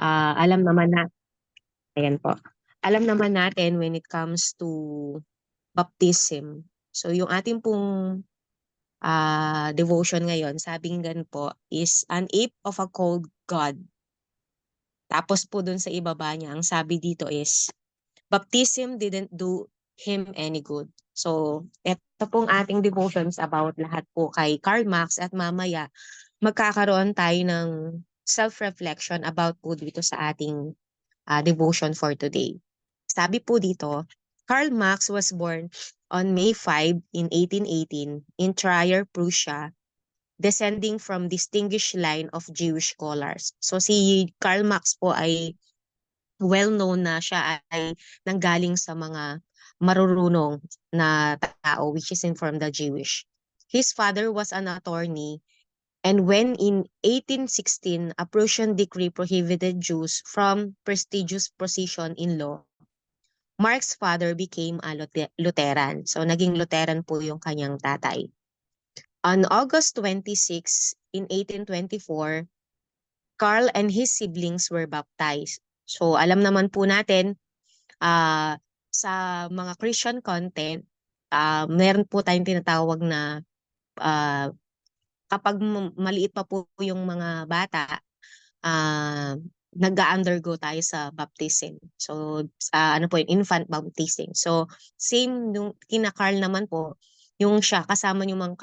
Alam naman na ayan po. Alam naman natin when it comes to baptism. So yung ating pong devotion ngayon, sabi nga po, is an ape of a cold God. Tapos po dun sa ibaba niya, ang sabi dito is, baptism didn't do him any good. So, eto pong ating devotions about lahat po kay Karl Marx at mamaya, magkakaroon tayo ng self-reflection about po dito sa ating devotion for today. Sabi po dito, Karl Marx was born on May 5 in 1818 in Trier, Prussia, descending from distinguished line of Jewish scholars. So si Karl Marx po ay well-known na siya ay nanggaling sa mga marurunong na tao which is in from the Jewish. His father was an attorney, and when in 1816 a Prussian decree prohibited Jews from prestigious position in law, Marx's father became a Lutheran. So naging Lutheran po yung kanyang tatay. On August 26 in 1824, Carl and his siblings were baptized. So alam naman po natin, sa mga Christian content, meron po tayong tinatawag na ah, kapag maliit pa po yung mga bata, ah, nag-undergo tayo sa baptism. So, ano po yun, infant baptism. So, same nung kina Carl naman po, yung siya kasama yung mga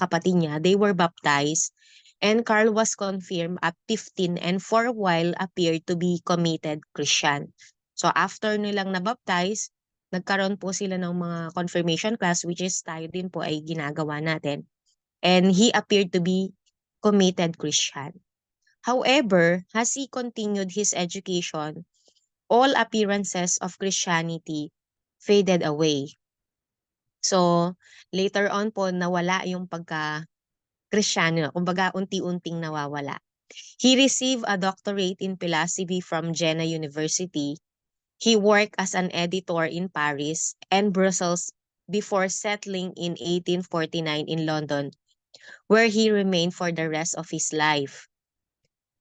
kapatid niya, they were baptized. And Carl was confirmed at 15 and for a while appeared to be committed Christian. So, after nilang nabaptize, nagkaroon po sila ng mga confirmation class which is tayo din po ay ginagawa natin. And he appeared to be committed Christian. However, as he continued his education, all appearances of Christianity faded away. So, later on po, nawala yung pagka-Kristiyano. Kumbaga, unti-unting nawawala. He received a doctorate in philosophy from Jena University. He worked as an editor in Paris and Brussels before settling in 1849 in London, where he remained for the rest of his life.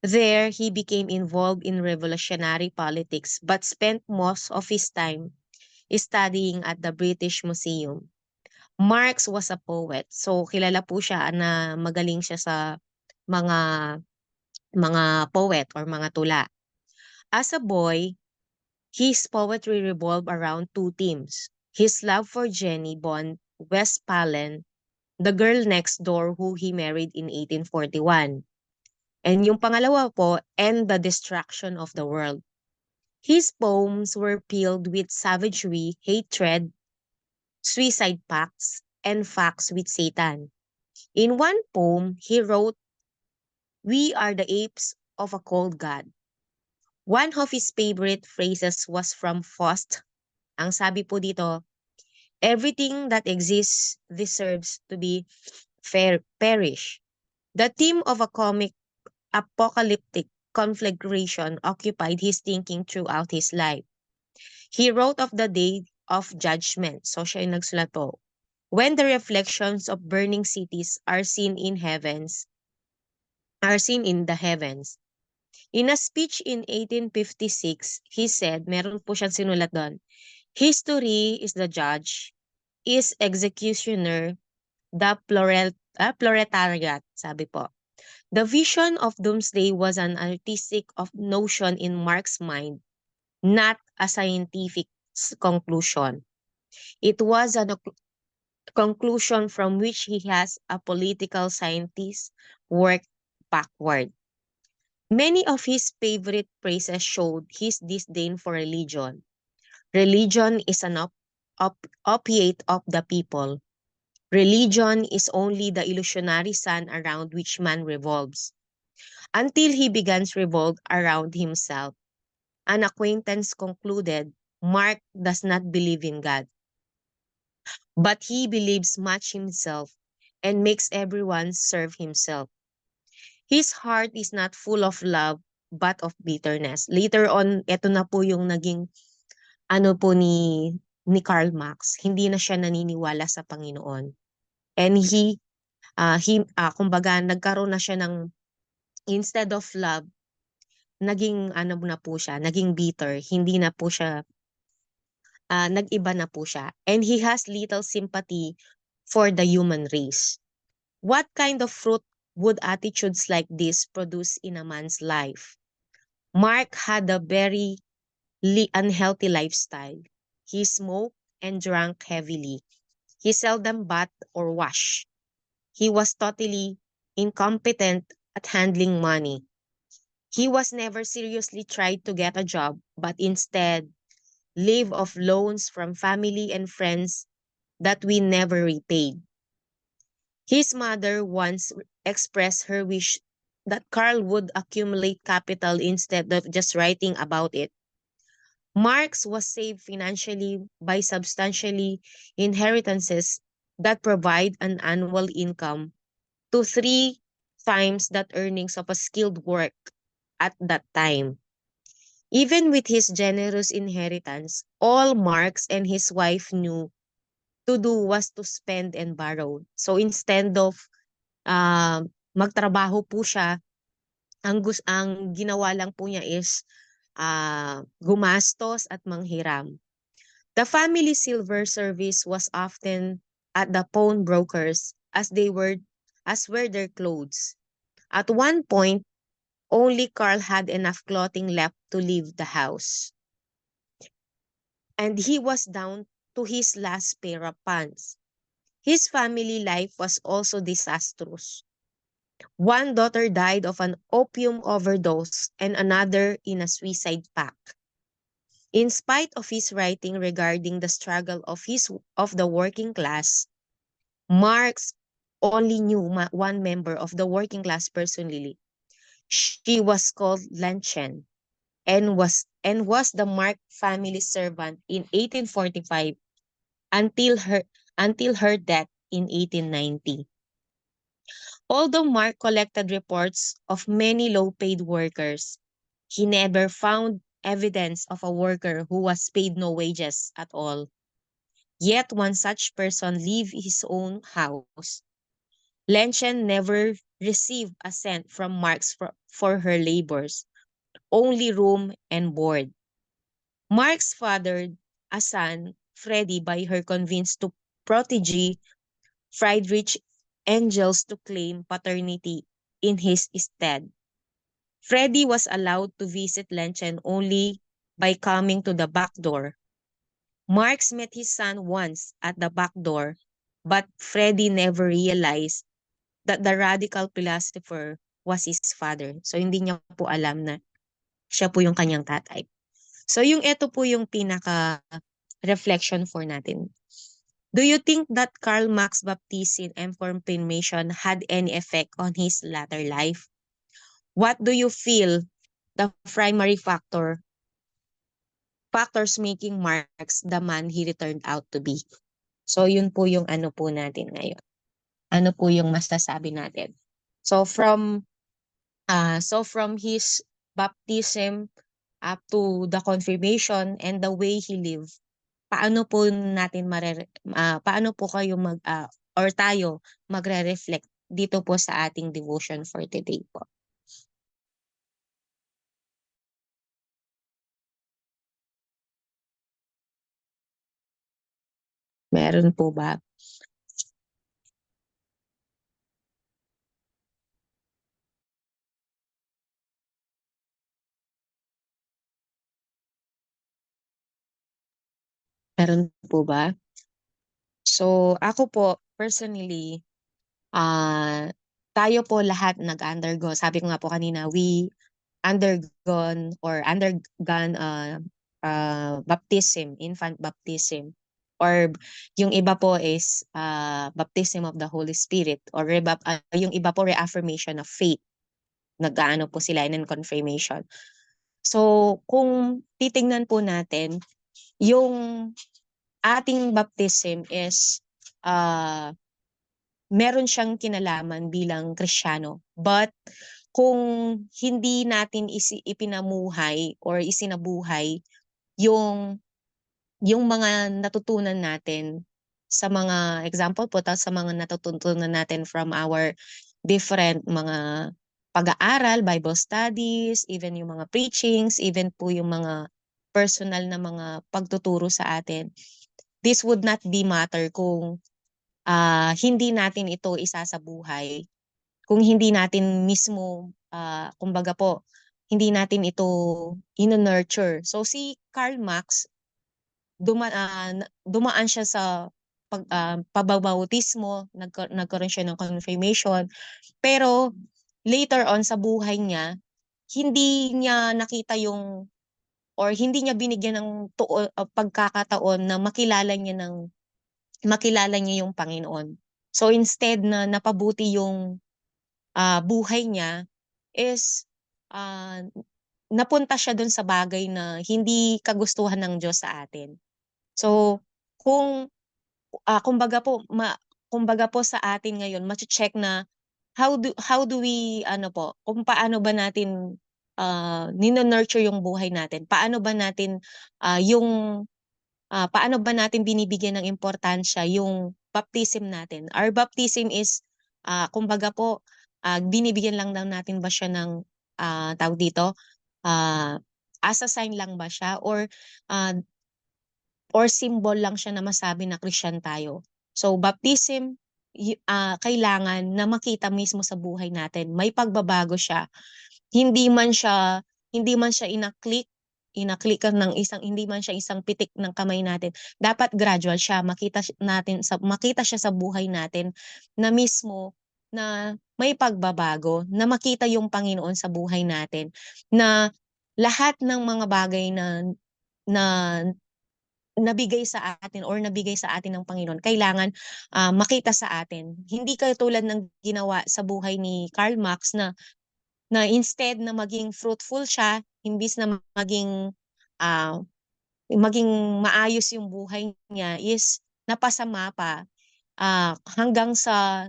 There, he became involved in revolutionary politics but spent most of his time studying at the British Museum. Marx was a poet, so kilala po siya na magaling siya sa mga poet or mga tula. As a boy, his poetry revolved around two themes: his love for Jenny von Westphalen, the girl next door who he married in 1841. And yung pangalawa po, and the destruction of the world. His poems were filled with savagery, hatred, suicide pacts, and facts with Satan. In one poem, he wrote, "We are the apes of a cold God." One of his favorite phrases was from Faust. Ang sabi po dito, "Everything that exists deserves to be perish." The theme of a comic apocalyptic conflagration occupied his thinking throughout his life. He wrote of the day of judgment. So siya yung nagsulat po. When the reflections of burning cities are seen in the heavens. In a speech in 1856, he said, meron po siyang sinulat doon, "History is the judge, is executioner, the proletariat," sabi po. The vision of doomsday was an artistic of notion in Marx's mind, not a scientific conclusion. It was a conclusion from which he has a political scientist worked backward. Many of his favorite phrases showed his disdain for religion. Religion is an opiate of the people. Religion is only the illusionary sun around which man revolves. Until he begins revolve around himself, an acquaintance concluded, Mark does not believe in God, but he believes much himself and makes everyone serve himself. His heart is not full of love, but of bitterness. Later on, ito na po yung naging ano po ni Karl Marx. Hindi na siya naniniwala sa Panginoon. And kumbaga, nagkaroon na siya ng, instead of love, naging ano na po siya, naging bitter, hindi na po siya, nag-iba na po siya. And he has little sympathy for the human race. What kind of fruit would attitudes like this produce in a man's life? Mark had a very unhealthy lifestyle. He smoked and drank heavily. He seldom bathed or washed. He was totally incompetent at handling money. He was never seriously tried to get a job, but instead lived off loans from family and friends that we never repaid. His mother once expressed her wish that Carl would accumulate capital instead of just writing about it. Marx was saved financially by substantially inheritances that provide an annual income to three times that earnings of a skilled work at that time. Even with his generous inheritance, all Marx and his wife knew to do was to spend and borrow. So instead of magtrabaho po siya, ang ginawa lang po niya is gumastos at manghiram. The family silver service was often at the pawnbrokers as were their clothes. At one point, only Carl had enough clothing left to leave the house. And he was down to his last pair of pants. His family life was also disastrous. One daughter died of an opium overdose and another in a suicide pact. In spite of his writing regarding the struggle of the working class, Marx only knew one member of the working class personally. She was called Lanchen and was the Marx family servant in 1845 until her death in 1890. Although Mark collected reports of many low-paid workers, he never found evidence of a worker who was paid no wages at all. Yet one such person lived his own house. Lenchen never received a cent from Marx for her labors, only room and board. Marx fathered a son, Freddie, by her convinced to protege Friedrich Engels to claim paternity in his stead. Freddie was allowed to visit Lenchen only by coming to the back door. Marx met his son once at the back door, but Freddie never realized that the radical philosopher was his father. So hindi niya po alam na siya po yung kanyang tatay. So yung ito po yung pinaka reflection for natin. Do you think that Karl Marx baptism and confirmation had any effect on his latter life? What do you feel the primary factors making Marx the man he returned out to be? So yun po yung ano po natin ngayon. Ano po yung masasabi natin? So from his baptism up to the confirmation and the way he lived, paano po natin paano po kayo or tayo magre-reflect dito po sa ating devotion for today po? Meron po ba? Meron po ba? So ako po personally, tayo po lahat nag-undergo. Sabi ko nga po kanina, we undergone baptism, infant baptism. Or yung iba po is baptism of the Holy Spirit or yung iba po reaffirmation of faith. Nag-aano po sila in confirmation. So kung titingnan po natin, yung ating baptism is meron siyang kinalaman bilang Kristiyano. But kung hindi natin ipinamuhay or isinabuhay yung yung mga natutunan natin sa mga example po sa mga natutunan natin from our different mga pag-aaral, Bible studies, even yung mga preachings, even po yung mga personal na mga pagtuturo sa atin. This would not be matter kung hindi natin ito isasabuhay, kung hindi natin mismo, kumbaga po, hindi natin ito ino-nurture. So si Karl Marx, dumaan siya sa pababautismo, nagkaroon siya ng confirmation, pero later on sa buhay niya, hindi niya nakita yung or hindi niya binigyan ng pagkakataon na makilala niya yung Panginoon. So instead na napabuti yung buhay niya is uh, napunta siya dun sa bagay na hindi kagustuhan ng Diyos sa atin. So kung kumbaga po sa atin ngayon mache-check na how do we ano po, kung paano ba natin nino-nurture yung buhay natin? Paano ba natin binibigyan ng importansya yung baptism natin? Our baptism is kumbaga po, binibigyan lang natin ba siya ng tawag dito, ah, as a sign lang ba siya ah, or symbol lang siya na masabi na Christian tayo. So baptism, kailangan na makita mismo sa buhay natin. May pagbabago siya. Hindi man siya hindi man siya inaklikan ng hindi man siya isang pitik ng kamay natin. Dapat gradual siya. Makita siya sa buhay natin na mismo na may pagbabago, na makita yung Panginoon sa buhay natin, na lahat ng mga bagay na nabigay sa atin or nabigay sa atin ng Panginoon, kailangan makita sa atin. Hindi katulad ng ginawa sa buhay ni Karl Marx na instead na maging fruitful siya, imbis na maging maayos yung buhay niya, is napasama pa hanggang sa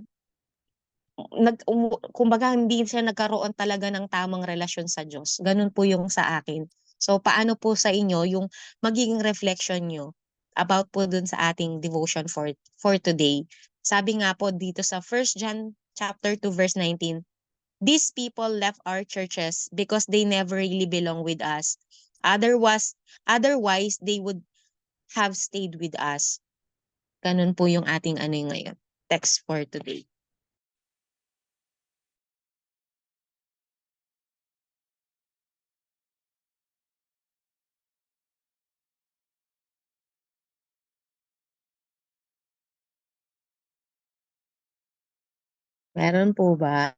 kumbaga hindi siya nagkaroon talaga ng tamang relasyon sa Diyos. Ganun po yung sa akin. So paano po sa inyo yung magiging reflection nyo about po dun sa ating devotion for today? Sabi nga po dito sa 1 John chapter 2 verse 19, these people left our churches because they never really belong with us. Otherwise they would have stayed with us. Ganun po yung ating ngayon, text for today. Meron po ba?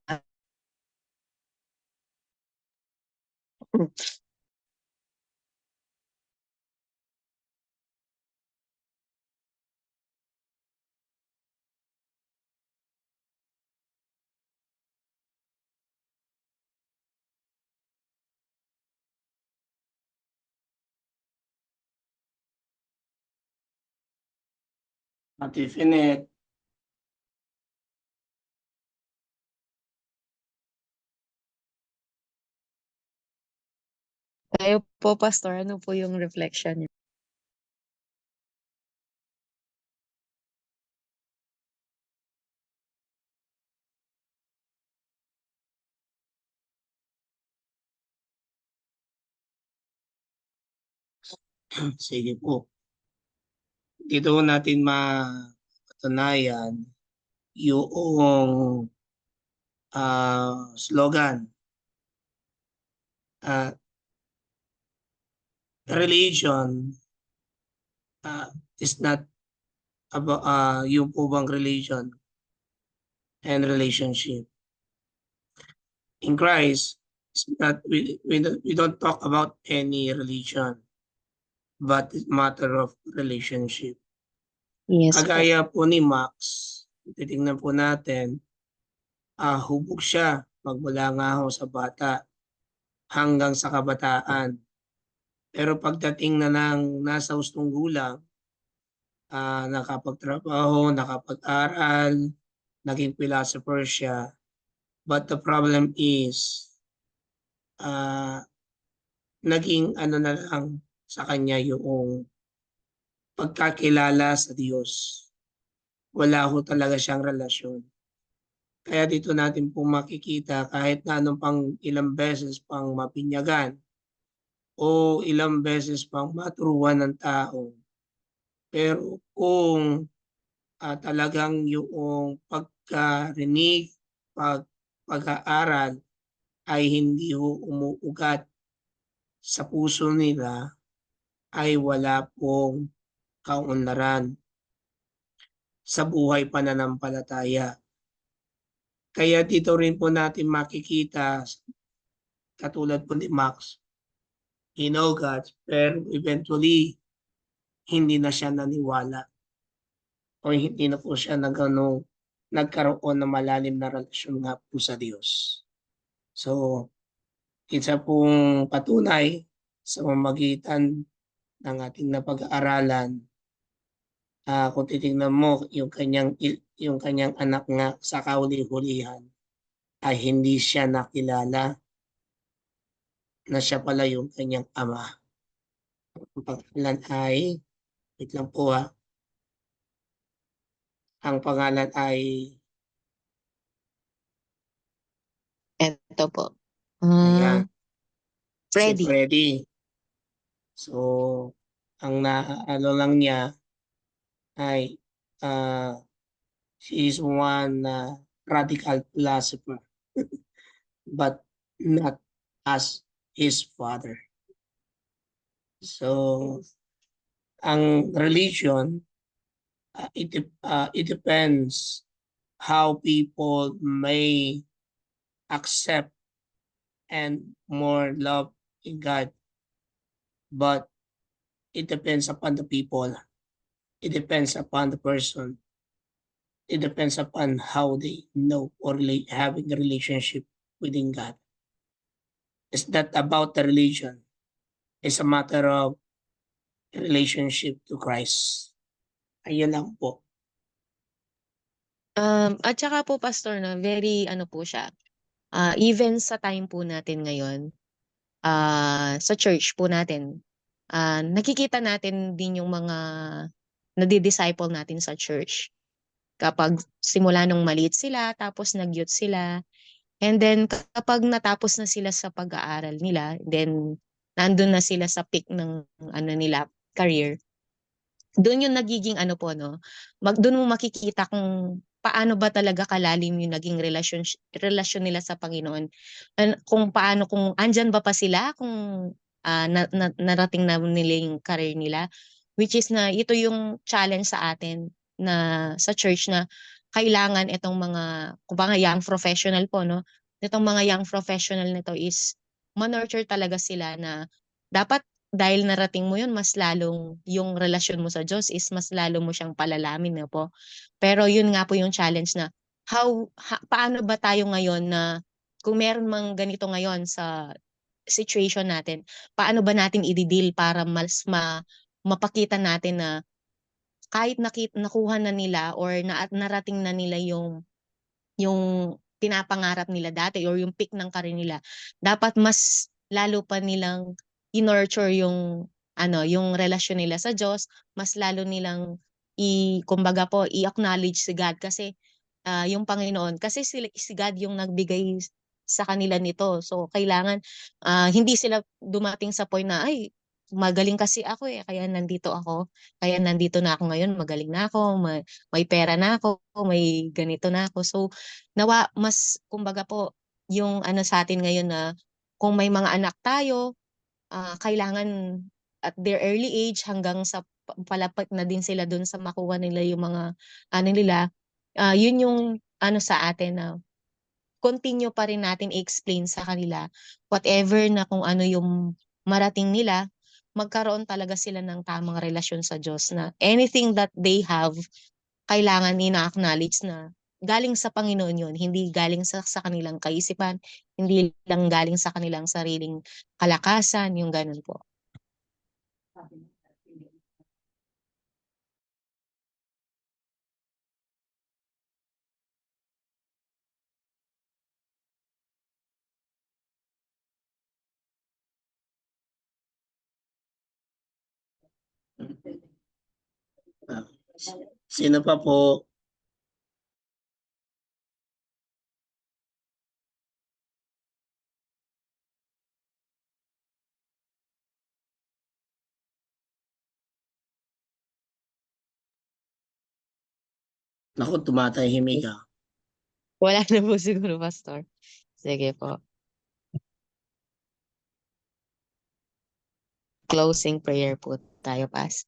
Ate Finet. Kayo po, Pastor, ano po yung reflection niyo? Sige po. Dito natin mapatunayan yung slogan. Religion is not about yung po bang religion and relationship. In Christ, it's not, we don't talk about any religion, but it's matter of relationship. Yes po. Kagaya po ni Max, titingnan po natin, hubog siya magmula nga ho sa bata hanggang sa kabataan. Pero pagdating na ng nasa hustong gulang, nakapagtrabaho, nakapag-aral, naging philosopher siya. But the problem is, naging ano na lang sa kanya yung pagkakilala sa Diyos. Wala ho talaga siyang relasyon. Kaya dito natin po makikita kahit na anong pang ilang beses pang mapinyagan o ilang beses pang maturuan ng tao. Pero kung talagang yung pagkarinig, pag-aaral ay hindi ho umuugat sa puso nila, ay wala pong kaunlaran sa buhay pananampalataya. Kaya dito rin po natin makikita, katulad po ni Max, he know God, pero eventually, hindi na siya naniwala o hindi na po siya nagkaroon ng malalim na relasyon nga po sa Diyos. So, isa pong patunay sa mamagitan ng ating napag-aaralan, kung titingnan mo yung kanyang anak nga sa kahuli-hulihan ay hindi siya nakilala na siya pala yung kanyang ama. Ang pangalan ay, wait lang po ang pangalan ay Eto po. ayan, si Freddy. Freddy. So, ang naano lang niya ay she is one radical philosopher but not as his father. So, ang religion, it depends how people may accept and more love in God, but it depends upon the people. It depends upon the person. It depends upon how they know or having a relationship within God. It's not about the religion. It's a matter of relationship to Christ. Ayun lang po. At saka po pastor 'no, very ano po siya, even sa time po natin ngayon, sa church po natin, nakikita natin din yung mga nadi-disciple natin sa church. Kapag simula nung maliit sila tapos nag-youth sila, and then kapag natapos na sila sa pag-aaral nila, then nandun na sila sa peak ng ano nila, career. Dun yung nagiging ano po 'no, dun mo makikita kung paano ba talaga kalalim yung naging relasyon nila sa Panginoon. Kung paano, kung andiyan ba pa sila kung, narating na nila yung career nila. Which is na ito yung challenge sa atin na sa church na kailangan itong mga kumbaga young professional po 'no, itong mga young professional nito is ma-nurture talaga sila na dapat dahil narating mo yun mas lalong yung relasyon mo sa Diyos is mas lalo mo siyang palalamin 'no po. Pero yun nga po yung challenge na paano ba tayo ngayon na kung meron mang ganito ngayon sa situation natin, paano ba natin i-de-deal para mas mapakita natin na kahit nakuha na nila or narating na nila yung pinapangarap nila dati or yung peak ng career nila, dapat mas lalo pa nilang i-nurture yung ano, yung relasyon nila sa Diyos, mas lalo nilang kumbaga po i-acknowledge si God kasi, yung Panginoon kasi si God yung nagbigay sa kanila nito. So kailangan, hindi sila dumating sa point na, "Ay, magaling kasi ako, kaya nandito ako. Kaya nandito na ako ngayon, magaling na ako, may pera na ako, may ganito na ako." So mas kumbaga po yung ano sa'tin ngayon na kung may mga anak tayo, kailangan at their early age hanggang sa palapit na din sila dun sa makuha nila yung mga ano nila, yun yung ano sa atin na continue pa rin natin i-explain sa kanila whatever na kung ano yung marating nila, magkaroon talaga sila ng tamang relasyon sa Diyos na anything that they have kailangan ina-acknowledge na galing sa Panginoon yun, hindi galing sa kanilang kaisipan, hindi lang galing sa kanilang sariling kalakasan, yung gano'n po. Ah, Sino pa po? Naku, tumatahimik ka. Wala na po siguro, Pastor. Sige po. Closing prayer po tayo, Pas.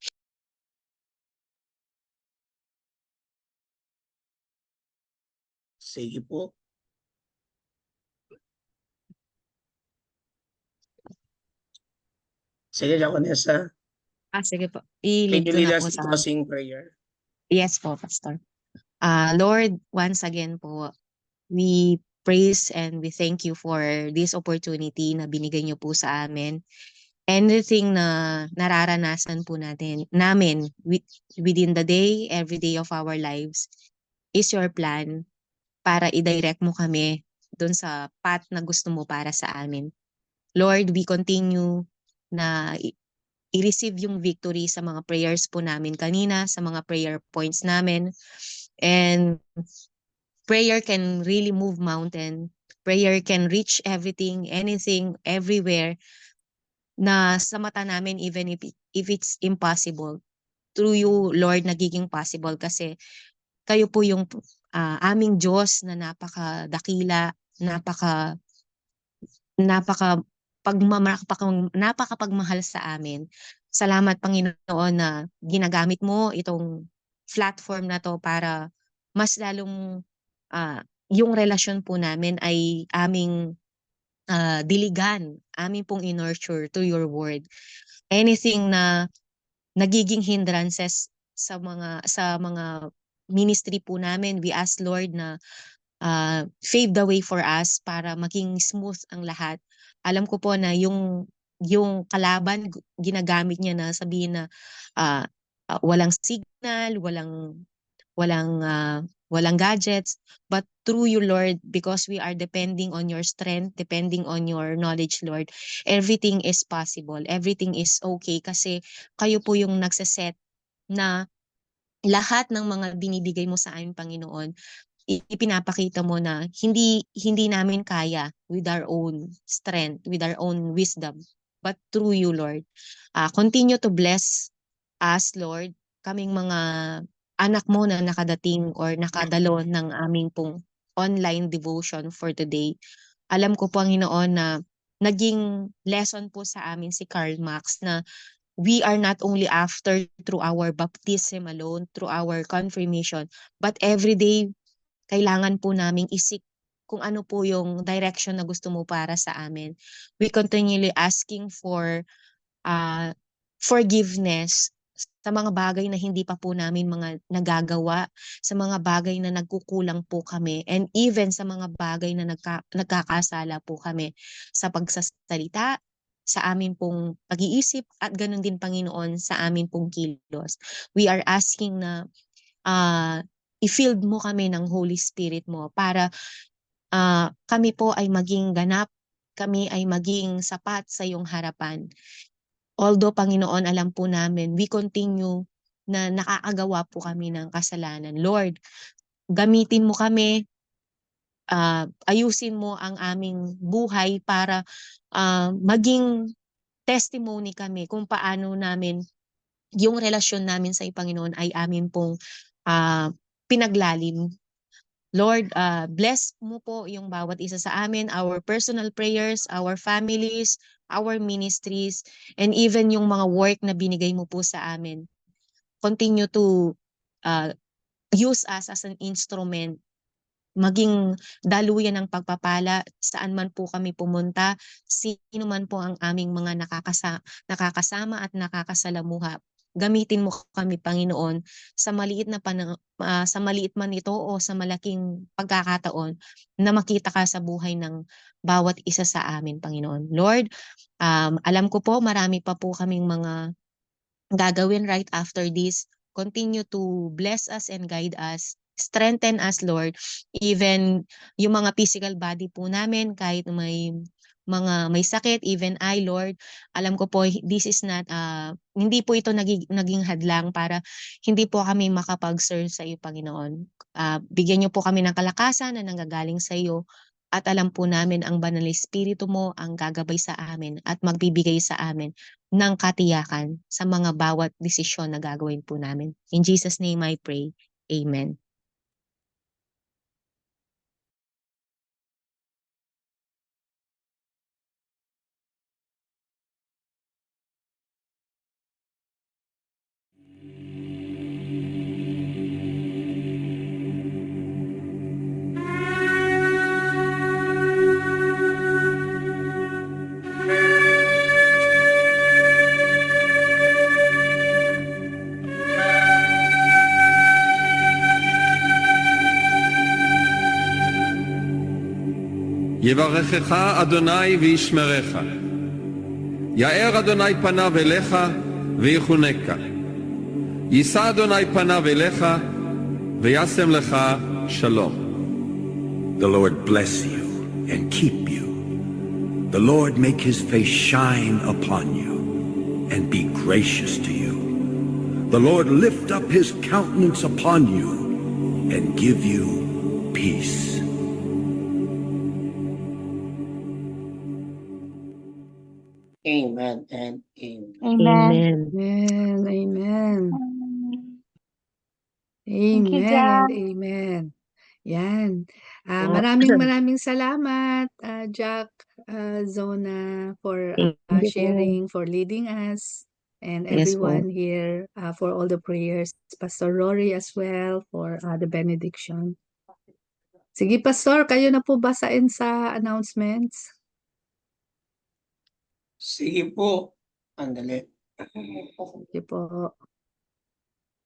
Sige po. Sige, Diakonessa. Sige po. Can I-lead you ko lead na us po in sa... closing prayer? Yes po, Pastor. Lord, once again po, we praise and we thank you for this opportunity na binigay niyo po sa amin. Anything na nararanasan po namin within the day, every day of our lives is your plan para i-direct mo kami dun sa path na gusto mo para sa amin. Lord, we continue na i-receive yung victory sa mga prayers po namin kanina, sa mga prayer points namin. And prayer can really move mountain. Prayer can reach everything, anything, everywhere na sa mata namin even if it's impossible. Through you, Lord, nagiging possible kasi kayo po yung aming Diyos na napakadakila, napaka napaka napakapagmahal sa amin. Salamat, Panginoon, na ginagamit mo itong platform na 'to para mas lalong, yung relasyon po namin ay aming, diligan, amin pong i-nurture to your word. Anything na nagiging hindrances sa mga ministry po namin, we ask, Lord, na pave the way for us para maging smooth ang lahat. Alam ko po na yung kalaban ginagamit niya na sabihin na ah, walang signal, walang gadgets, but through you, Lord, because we are depending on your strength, depending on your knowledge, Lord, everything is possible, everything is okay kasi kayo po yung nagse-set na lahat ng mga binibigay mo sa amin, Panginoon, ipinapakita mo na hindi hindi namin kaya with our own strength, with our own wisdom, but through you, Lord. Continue to bless us, Lord, kaming mga anak mo na nakadating or nakadalo ng aming pong online devotion for today. Alam ko, Panginoon, na naging lesson po sa amin si Karl Marx na we are not only after through our baptism alone, through our confirmation, but every day kailangan po naming isik kung ano po yung direction na gusto mo para sa amin. We continually asking for uh, forgiveness sa mga bagay na hindi pa po namin mga nagagawa, sa mga bagay na nagkukulang po kami, and even sa mga bagay na nagkakasala po kami sa pagsasalita, sa amin pong pag-iisip, at ganun din, Panginoon, sa amin pong kilos. We are asking na i-filled mo kami ng Holy Spirit mo para kami po ay maging ganap, kami ay maging sapat sa iyong harapan. Although, Panginoon, alam po namin, we continue na nakakagawa po kami ng kasalanan. Lord, gamitin mo kami, ayusin mo ang aming buhay para maging testimony kami kung paano namin yung relasyon namin sa Panginoon ay amin pong pinaglalim. Lord, bless mo po yung bawat isa sa amin, our personal prayers, our families, our ministries, and even yung mga work na binigay mo po sa amin. Continue to uh, use us as an instrument, maging daluyan ng pagpapala saan man po kami pumunta, sino man po ang aming mga nakakasama at nakakasalamuha. Gamitin mo kami, Panginoon, sa maliit man ito o sa malaking pagkakataon na makita ka sa buhay ng bawat isa sa amin, Panginoon. Lord, alam ko po marami pa po kaming mga gagawin right after this. Continue to bless us and guide us. Strengthen us, Lord. Even yung mga physical body po namin, kahit may sakit, even I, Lord, alam ko po, this is not, hindi po ito naging hadlang para hindi po kami makapag-serve sa iyo, Panginoon. Bigyan niyo po kami ng kalakasan na nanggagaling sa iyo, at alam po namin ang banal na Espiritu mo ang gagabay sa amin at magbibigay sa amin ng katiyakan sa mga bawat desisyon na gagawin po namin. In Jesus' name I pray. Amen. יברכך אדוני וישמרך. יאר אדוני פניו אליך ויחונקה. יישא אדוני פניו אליך וישם לך שלום. The Lord bless you and keep you. The Lord make his face shine upon you and be gracious to you. The Lord lift up his countenance upon you and give you peace. Amen and amen. Amen. Amen. Amen. Thank you, Amen Jack. and amen. Yan. Maraming salamat, Jack, Zona, for Thank you po. sharing, for leading us, and Yes po. everyone here for all the prayers. Pastor Rory as well for the benediction. Sige, Pastor, kayo na po basain sa announcements. Sige po. Andali. Sige po.